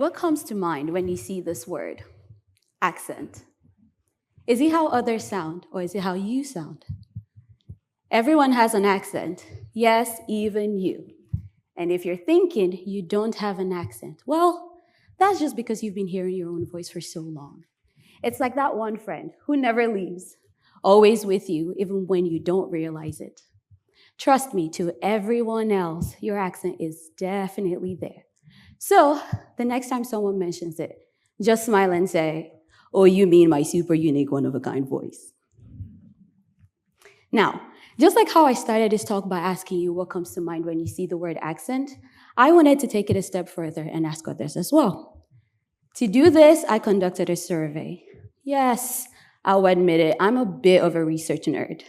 What comes to mind when you see this word, accent? Is it how others sound, or is it how you sound? Everyone has an accent. Yes, even you. And if you're thinking you don't have an accent, well, that's just because you've been hearing your own voice for so long. It's like that one friend who never leaves, always with you, even when you don't realize it. Trust me, to everyone else, your accent is definitely there. So the next time someone mentions it, just smile and say, "Oh, you mean my super unique one-of-a-kind voice." Now, just like how I started this talk by asking you what comes to mind when you see the word accent, I wanted to take it a step further and ask others as well. To do this, I conducted a survey. Yes, I'll admit it, I'm a bit of a research nerd.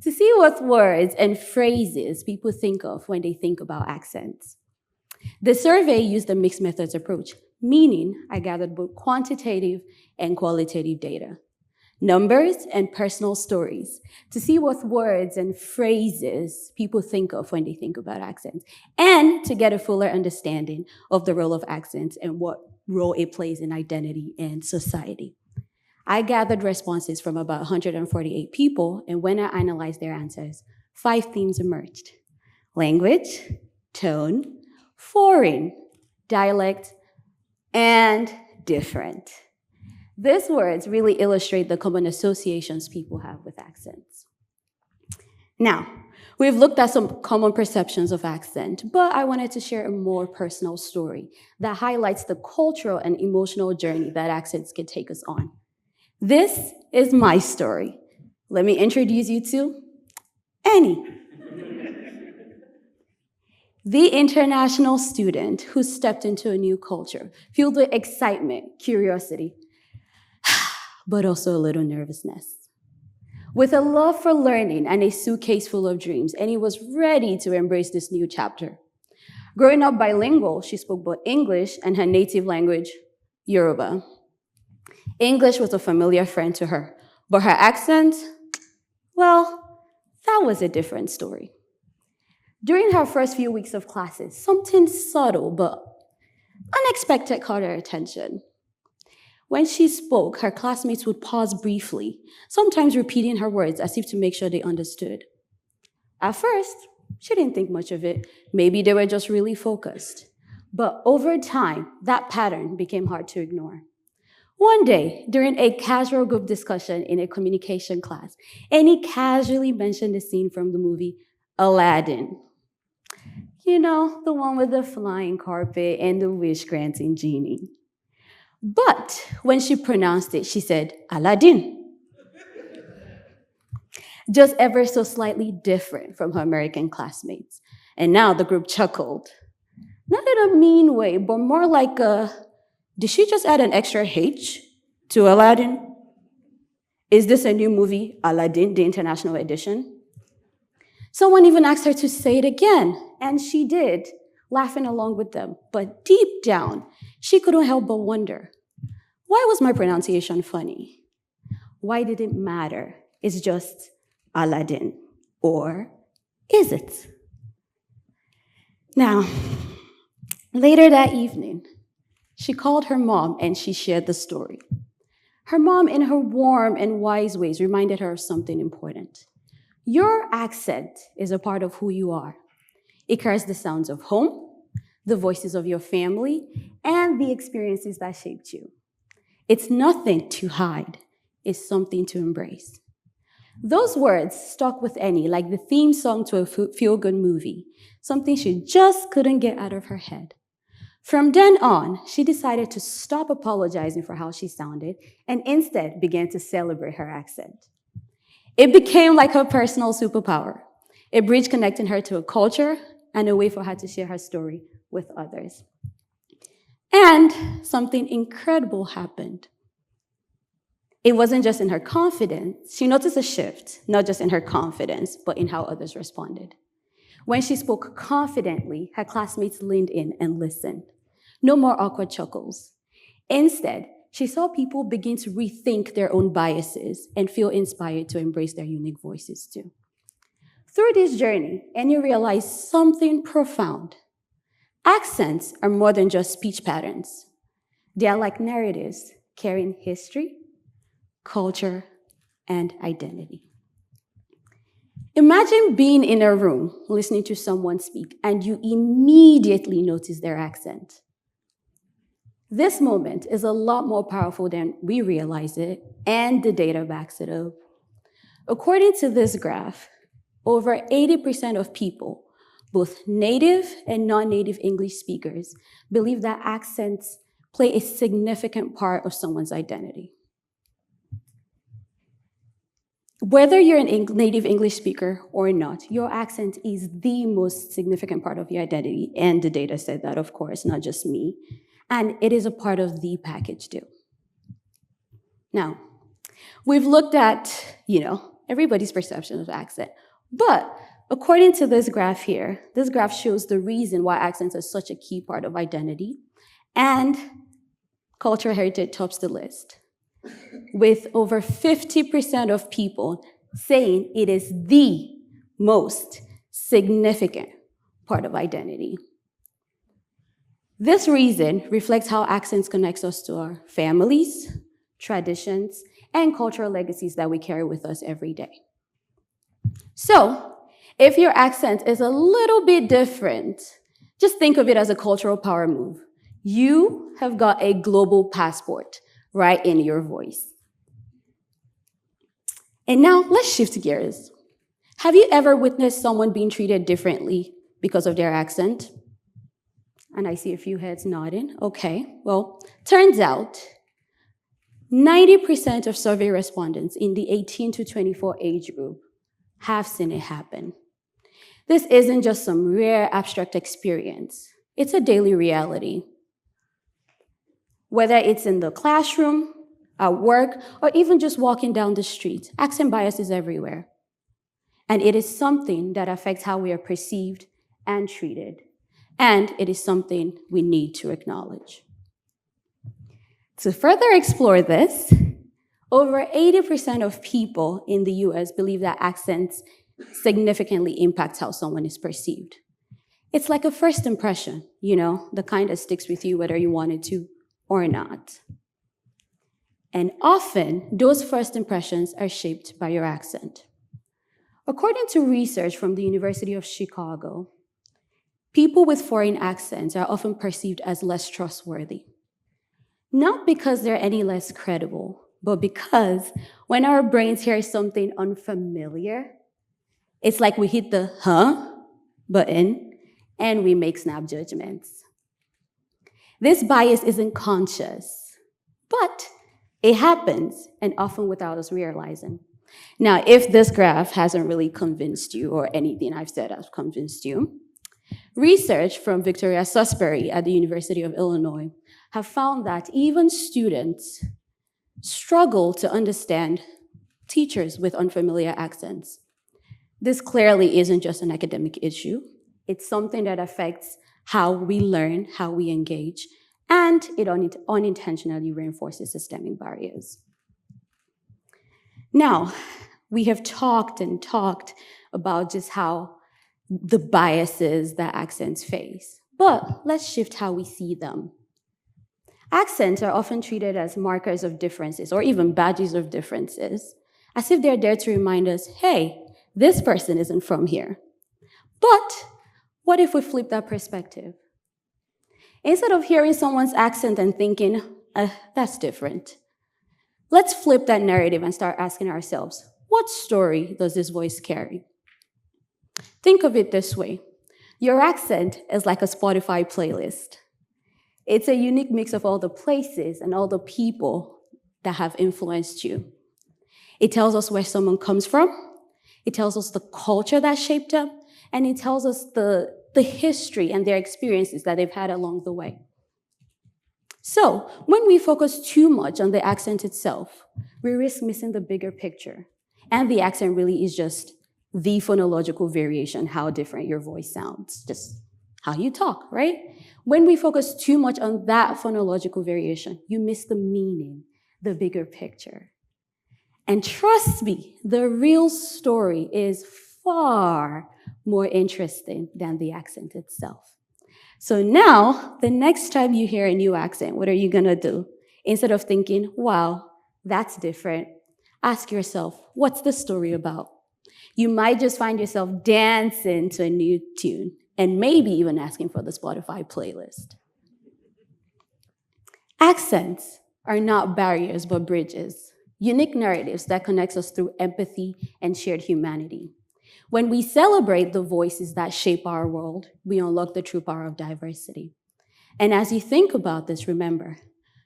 To see what words and phrases people think of when they think about accents. The survey used a mixed methods approach, meaning I gathered both quantitative and qualitative data, numbers and personal stories, to see what words and phrases people think of when they think about accents, and to get a fuller understanding of the role of accents and what role it plays in identity and society. I gathered responses from about 148 people, and when I analyzed their answers, 5 themes emerged: language, tone, foreign, dialect, and different. These words really illustrate the common associations people have with accents. Now, we've looked at some common perceptions of accent, but I wanted to share a more personal story that highlights the cultural and emotional journey that accents can take us on. This is my story. Let me introduce you to Enny, the international student who stepped into a new culture, filled with excitement, curiosity, but also a little nervousness. With a love for learning and a suitcase full of dreams, Enny was ready to embrace this new chapter. Growing up bilingual, she spoke both English and her native language, Yoruba. English was a familiar friend to her, but her accent, well, that was a different story. During her first few weeks of classes, something subtle but unexpected caught her attention. When she spoke, her classmates would pause briefly, sometimes repeating her words as if to make sure they understood. At first, she didn't think much of it. Maybe they were just really focused. But over time, that pattern became hard to ignore. One day, during a casual group discussion in a communication class, Enny casually mentioned a scene from the movie Aladdin. You know, the one with the flying carpet and the wish-granting genie. But when she pronounced it, she said, Aladdin. Just ever so slightly different from her American classmates. And now the group chuckled. Not in a mean way, but more like did she just add an extra H to Aladdin? Is this a new movie, Aladdin, the international edition? Someone even asked her to say it again, and she did, laughing along with them. But deep down, she couldn't help but wonder, why was my pronunciation funny? Why did it matter? It's just Aladdin, or is it? Now, later that evening, she called her mom and she shared the story. Her mom, in her warm and wise ways, reminded her of something important. Your accent is a part of who you are. It carries the sounds of home, the voices of your family, and the experiences that shaped you. It's nothing to hide. It's something to embrace. Those words stuck with Enny like the theme song to a feel-good movie, something she just couldn't get out of her head. From then on, she decided to stop apologizing for how she sounded and instead began to celebrate her accent. It became like her personal superpower, a bridge connecting her to a culture and a way for her to share her story with others. And something incredible happened. It wasn't just in her confidence. She noticed a shift, not just in her confidence, but in how others responded. When she spoke confidently, her classmates leaned in and listened. No more awkward chuckles. Instead, she saw people begin to rethink their own biases and feel inspired to embrace their unique voices too. Through this journey, Enny realized something profound. Accents are more than just speech patterns. They are like narratives carrying history, culture, and identity. Imagine being in a room listening to someone speak and you immediately notice their accent. This moment is a lot more powerful than we realize it, and the data backs it up. According to this graph, over 80% of people, both native and non-native English speakers, believe that accents play a significant part of someone's identity. Whether you're a native English speaker or not, your accent is the most significant part of your identity, and the data said that, of course, not just me. And it is a part of the package deal. Now, we've looked at, everybody's perception of accent, but according to this graph here, this graph shows the reason why accents are such a key part of identity, and cultural heritage tops the list, with over 50% of people saying it is the most significant part of identity. This reason reflects how accents connect us to our families, traditions, and cultural legacies that we carry with us every day. So, if your accent is a little bit different, just think of it as a cultural power move. You have got a global passport right in your voice. And now, let's shift gears. Have you ever witnessed someone being treated differently because of their accent? And I see a few heads nodding. Okay, well, turns out 90% of survey respondents in the 18 to 24 age group have seen it happen. This isn't just some rare abstract experience. It's a daily reality. Whether it's in the classroom, at work, or even just walking down the street, accent bias is everywhere. And it is something that affects how we are perceived and treated. And it is something we need to acknowledge. To further explore this, over 80% of people in the US believe that accents significantly impact how someone is perceived. It's like a first impression, the kind that sticks with you whether you want it to or not. And often, those first impressions are shaped by your accent. According to research from the University of Chicago, people with foreign accents are often perceived as less trustworthy. Not because they're any less credible, but because when our brains hear something unfamiliar, it's like we hit the button and we make snap judgments. This bias isn't conscious, but it happens, and often without us realizing. Now, if this graph hasn't really convinced you, or anything I've said has convinced you, research from Victoria Susbury at the University of Illinois have found that even students struggle to understand teachers with unfamiliar accents. This clearly isn't just an academic issue. It's something that affects how we learn, how we engage, and it unintentionally reinforces systemic barriers. Now, we have talked and talked about just how the biases that accents face, but let's shift how we see them. Accents are often treated as markers of differences or even badges of differences, as if they're there to remind us, hey, this person isn't from here. But what if we flip that perspective? Instead of hearing someone's accent and thinking, that's different, let's flip that narrative and start asking ourselves, what story does this voice carry? Think of it this way. Your accent is like a Spotify playlist. It's a unique mix of all the places and all the people that have influenced you. It tells us where someone comes from. It tells us the culture that shaped them. And it tells us the history and their experiences that they've had along the way. So when we focus too much on the accent itself, we risk missing the bigger picture. And the accent really is just the phonological variation, how different your voice sounds, just how you talk, right? When we focus too much on that phonological variation, you miss the meaning, the bigger picture. And trust me, the real story is far more interesting than the accent itself. So now, the next time you hear a new accent, what are you gonna do? Instead of thinking, wow, that's different, ask yourself, what's the story about? You might just find yourself dancing to a new tune and maybe even asking for the Spotify playlist. Accents are not barriers, but bridges, unique narratives that connect us through empathy and shared humanity. When we celebrate the voices that shape our world, we unlock the true power of diversity. And as you think about this, remember,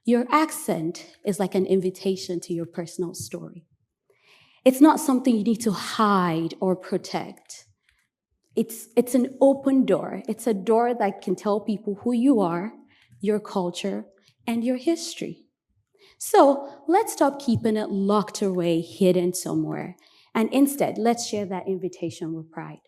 your accent is like an invitation to your personal story. It's not something you need to hide or protect. It's an open door. It's a door that can tell people who you are, your culture, and your history. So let's stop keeping it locked away, hidden somewhere, and instead, let's share that invitation with pride.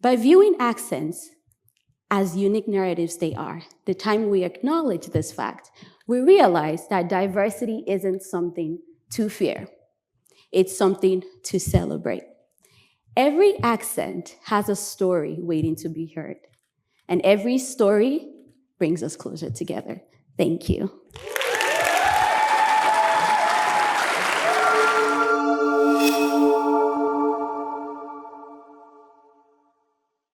By viewing accents as unique narratives they are, the time we acknowledge this fact, we realize that diversity isn't something to fear. It's something to celebrate. Every accent has a story waiting to be heard, and every story brings us closer together. Thank you.